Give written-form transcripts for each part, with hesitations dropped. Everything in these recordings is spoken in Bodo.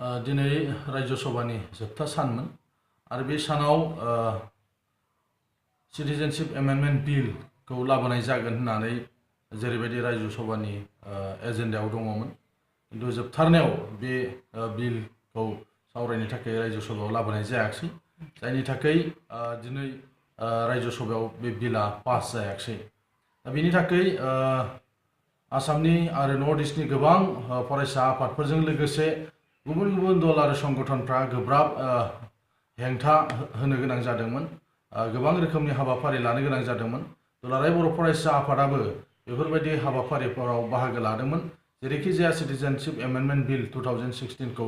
दिनै रायजो सभानि जोबथा सानमोन आरो बे सानाव सिटिजेनशिप एमेन्डमेन्ट बिलखौ लाबोनाय जागोन होननानै जेरैबायदि रायजो सभानि एजेन्डायाव दङमोन खिन्थु जोबथारनायाव बे बिलखौ सावरायनो थाखाय रायजो सभायाव लाबोनाय जायाखै जायनि थाखाय दिनै रायजो सभायाव बे बिला पास जायाखै दा बेनि थाखाय आसामनि आरो नर्थ इस्टनि गोबां फरायसा आफादफोरजों लोगोसे गुबुन गुबुन दल आरो संगठनफ्रा गोब्राब हेंथा होनो गोनां जादोंमोन गोबां रोखोमनि हाबाफारि लानो गोनां जादोंमोन दुलाराय बर' फरायसा आफादाबो बेफोरबायदि हाबाफारिफोराव बाहागो लादोंमोन जेरैखि जाया सिटिजेनशिप एमेन्डमेन्ट बिल 2016 खौ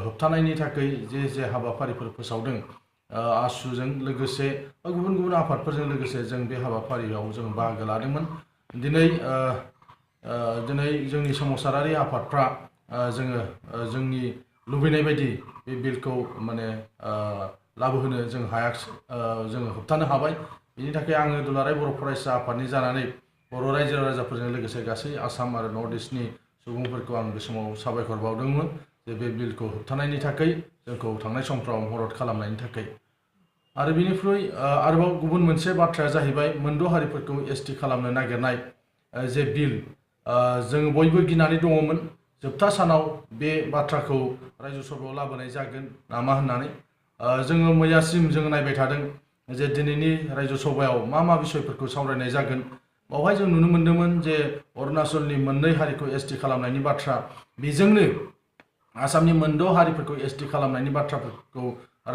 होबथानायनि थाखाय जे हाबाफारिफोर फोसावदों आसुजों लोगोसे गुबुन गुबुन आफादफोरजों लोगोसे जों बे हाबाफारियाव जों बाहागो लादोंमोन दिनै जोंनि सोमावसारारि आफादफ्रा जोंनि लुबैनाय बायदि बे बिलखौ माने लाबोहोनो जों हायाखै जों होबथानो हाबाय बेनि थाखाय आङो दुलाराय बर' फरायसा आफादनि जानानै बर' रायजो राजाफोरजों लोगोसे गासै आसाम आरो नर्थ इस्टनि सुबुंफोरखौ आं बे समाव साबायखर बावदोंमोन जे बे बिलखौ होबथानायनि थाखाय जोंखौ थांनाय समफ्राव मदद खालामनायनि थाखाय आरो बिनिफ्राय आरोबाव गुबुन मोनसे बाथ्राया जाहैबाय मोनद' हारिफोरखौ एसटि खालामनो नागिरनाय जे बिल जों बयबो गिनानै दङमोन जोबथा सानाव बे बाथ्राखौ रायजो सभायाव लाबोनाय जागोन नामा होननानै जोङो मैयासिम जों नायबाय थादों जे दिनैनि रायजो सभायाव मा बिषयफोरखौ सावरायनाय जागोन बावहाय जों नुनो मोन्दोंमोन जे अरुणाचलनि मोननै हारिखौ एसटि खालामनायनि बाथ्रा बेजोंनो आसामनि मोनद' हारिफोरखौ एसटि खालामनायनि बाथ्राफोरखौ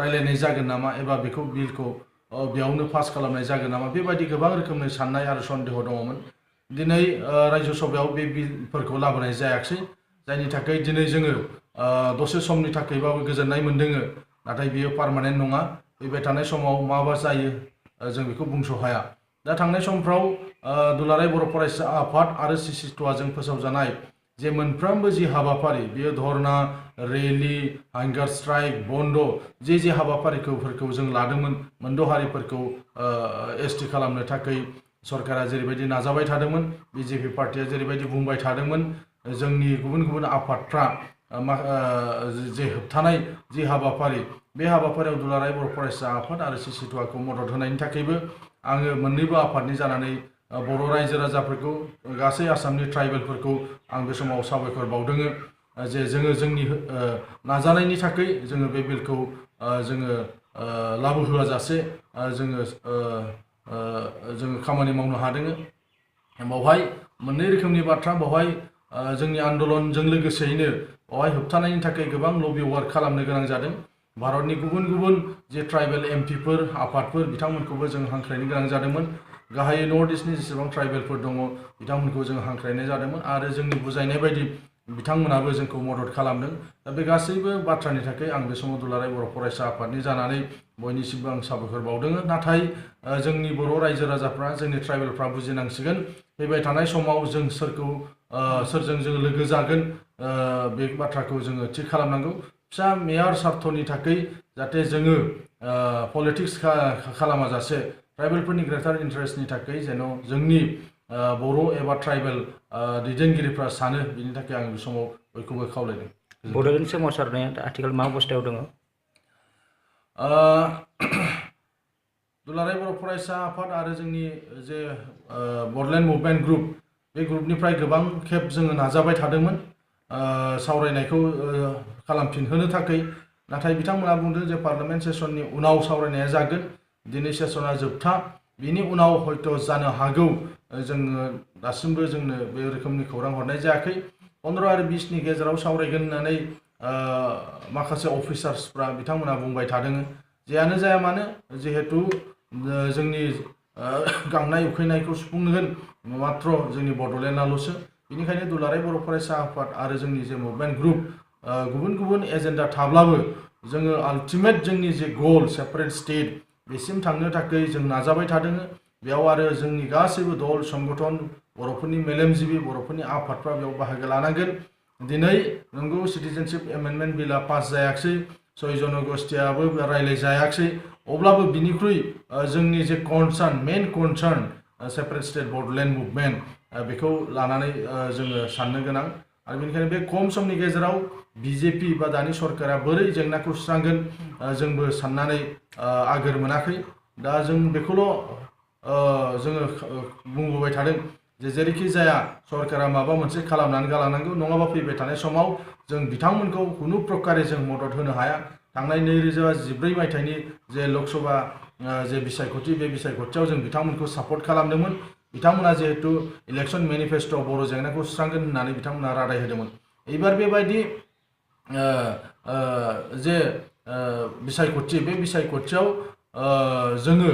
रायलायनाय जागोन नामा एबा बेखौ बिलखौ बेयावनो पास खालामनाय जागोन नामा बेबायदि गोबां रोखोमनि साननाय आरो सन्देह दङमोन दिनै रायजो सभायाव बे बिलफोरखौ लाबोनाय जायाखै जायनि थाखाय दिनै जोङो दसे समनि थाखायबाबो गोजोननाय मोन्दों नाथाय बियो पार्मानेन्ट नङा फैबाय थानाय समाव माबा जायो जों बेखौ बुंस' हाया दा थांनाय समफ्राव दुलाराय बर' फरायसा आफाद आरो सिसिट'आजों फोसावजानाय जे मोनफ्रोमबो जि हाबाफारि बेयो धरना रेलि हांगार स्ट्राइक बन्द जे हाबाफारिफोरखौ जों लादोंमोन मोनद' हारिफोरखौ एसटि खालामनो थाखाय सरकारा जेरैबायदि नाजाबाय थादोंमोन बिजेपि पार्टिया जेरैबायदि बुंबाय थादोंमोन जोंनि गुबुन गुबुन आफादफ्रा जे होबथानाय जि हाबाफारि बे हाबाफारियाव दुलाराय बर' फरायसा आफाद आरो सिसिट'आखौ मदद होनायनि थाखायबो आङो मोननैबो आफादनि जानानै बर' रायजो राजाफोरखौ गासै आसामनि ट्राइबेलफोरखौ आं बे समाव साबायखर बावदों जे जोंनि नाजानायनि थाखाय जोङो बे बिलखौ जोङो लाबोहोआजासे जोङो खामानि मावनो हादों बावहाय मोननै रोखोमनि बाथ्रा बावहाय जोंनि आन्दलनजों लोगोसेयैनो बावहाय होबथानायनि थाखाय गोबां लबि वार्क खालामनो गोनां जादों भारतनि गुबुन गुबुन जे ट्राइबेल एमपिफोर आफादफोर बिथांमोनखौबो जों हांख्रायनो गोनां जादोंमोन गाहायै नर्थ इस्टनि जेसेबां ट्राइबेलफोर दङ बिथांमोनखौ जों हांख्रायनाय जादोंमोन आरो जोंनि बुजायनाय बायदि बिथांमोनाबो जोंखौ मदद खालामदों दा बे गासैबो बाथ्रानि थाखाय आं बे समाव दुलाराय बर' फरायसा आफादनि जानानै बयनिसिमबो आं साबायखर बावदों नाथाय जोंनि बर' रायजो राजाफ्रा जोंनि ट्राइबेलफ्रा बुजिनांसिगोन फैबाय थानाय समाव जों सोरजों जों लोगो जागोन बे बाथ्राखौ जोङो थि खालामनांगौ फिसा मेयार सार्थनि थाखाय जाहाथे जोङो पलिटिक्स खालामाजासे ट्राइबेलफोरनि ग्रेटार इन्टारेस्टनि थाखाय जेन जोंनि बर' एबा ट्राइबेल दैदेनगिरिफ्रा सानो बिनि थाखाय आं बे समाव बयखौबो खावलायदों बड'लेण्ड सोमावसारनाया आथिखाल मा अबस्थायाव दङ दुलाराय बर' फरायसा आफाद आरो जोंनि जे बड'लेण्ड मुभमेन्ट ग्रुप बे ग्रुपनिफ्राय गोबां खेब जोङो नाजाबाय थादोंमोन सावरायनायखौ खालामफिनहोनो थाखाय नाथाय बिथांमोना बुंदों जे पार्लामेन्ट सेसननि उनाव सावरायनाया जागोन दिनै सेसना जोबथा बिनि उनाव हयथ' जानो हागौ जोङो दासिमबो जोंनो बे रोखोमनि खौरां हरनाय जायाखै 15 आरो 20नि गेजेराव सावरायगोन होननानै माखासे अफिसार्सफ्रा बिथांमोना बुंबाय थादों जेयानो जाया मानो जिहेतु जोंनि गांनाय उखैनायखौ सुफुंगोन मात्र जोंनि बड'लेण्डआल'सो बेनिखायनो दुलाराय बर' फरायसा आफाद आरो जोंनि जे मुभमेन्ट ग्रुप गुबुन गुबुन एजेन्डा थाब्लाबो जोङो आल्टिमेट जोंनि जे गल सेपारेट स्टेट बेसिम थांनो थाखाय जों नाजाबाय थादों बेयाव आरो जोंनि गासैबो दल संगठन बर'फोरनि मेलेमजिबि बर'फोरनि आफादफ्रा बेयाव बाहागो लानांगोन दिनै नंगौ सिटिजेनशिप एमेन्डमेन्ट बिला पास जायाखै 6 जनगोष्ठीयाबो रायलाय जायाखै अब्लाबो बिनिख्रुइ जोंनि जे कनसार्न मेन कनसार्न सेपारेट स्टेट बड'लेण्ड मुभमेन्ट बेखौ लानानै जोङो साननो गोनां आरो बेनिखायनो बे खम समनि गेजेराव बिजेपि बा दानि सरकारा बोरै जेंनाखौ सुस्रांगोन जोंबो साननानै आगोर मोनाखै दा जों बेखौल' जोङो बुंबोबाय थादों जे जेरैखि जाया सरकारा माबा मोनसे खालामनानै गालांनांगौ नङाबा फैबाय थानाय समाव जों बिथांमोनखौ खुनु प्रकारे जों मदद होनो हाया थांनाय 2014 मायथाइनि जे लकसभा जे बिसायख'थि बे बिसायख'थियाव जों बिथांमोनखौ सापर्ट खालामदोंमोन बिथांमोना जिहेतु इलेक्शन मेनिफेस्ट'आव बर' जेंनाखौ सुस्रांगोन होननानै बिथांमोना रादाय होदोंमोन एबार बेबायदि जे बिसायख'थि बे बिसायख'थियाव जोङो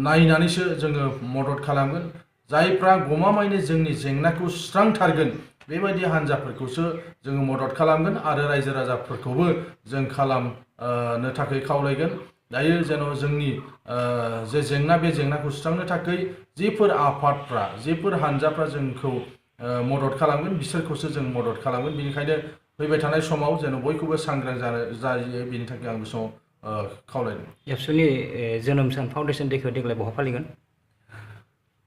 नायनानैसो जोङो मदद खालामगोन जायफ्रा गमामायैनो जोंनि जेंनाखौ सुस्रांथारगोन बेबायदि हान्जाफोरखौसो जोङो मदद खालामगोन आरो रायजो राजाफोरखौबो जों खालामनो थाखाय खावलायगोन दायो जेन' जोंनि जे जेंना बे जेंनाखौ सुस्रांनो थाखाय जिफोर आफादफ्रा जिफोर हान्जाफ्रा जोंखौ मदद खालामगोन बिसोरखौसो जों मदद खालामगोन बेनिखायनो फैबाय थानाय समाव जेन' बयखौबो सांग्रां जायो बेनि थाखाय आं बे समाव खावलायदों एबसुनि जोनोम सान फाउन्डेसन डेखौ देग्लाय बहा फालिगोन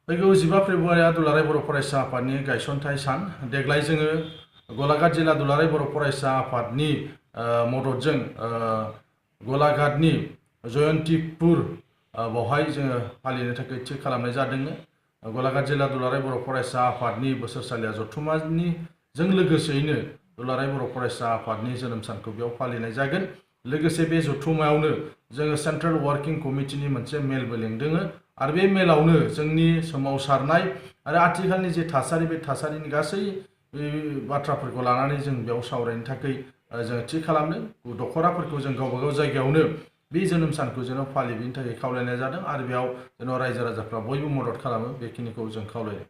फैगौ 15 फेब्रुवारिया दुलाराय बर' फरायसा आफादनि गायसनथाइ सान देग्लाय जोङो गलाघाट जिल्ला दुलाराय बर' फरायसा आफादनि मददजों गलाघाटनि जयन्तिपुर बावहाय जोङो फालिनो थाखाय थि खालामनाय जादों गलाघाट जिल्ला दुलाराय बर' फरायसा आफादनि बोसोरसालिया जथुम्मानिजों लोगोसेयैनो दुलाराय बर' फरायसा आफादनि जोनोम सानखौ बेयाव फालिनाय जागोन लोगोसे बे जथुम्मायावनो जोङो सेन्ट्रेल वार्किं कमिटिनि मोनसे मेलबो लिंदों आरो बे मेलावनो जोंनि सोमावसारनाय आरो आथिखालनि जे थासारि बे थासारिनि गासै बाथ्राफोरखौ लानानै जों बेयाव सावरायनो थाखाय जों थि खालामदों दख'राफोरखौ जों गावबा गाव जायगायावनो बे जोनोम सानखौ जेन' फालिनो थाखाय खावलायनाय जादों आरो बेयाव जेन' रायजो राजाफ्रा बयबो मदद खालामो बेखिनिखौ जों खावलायदों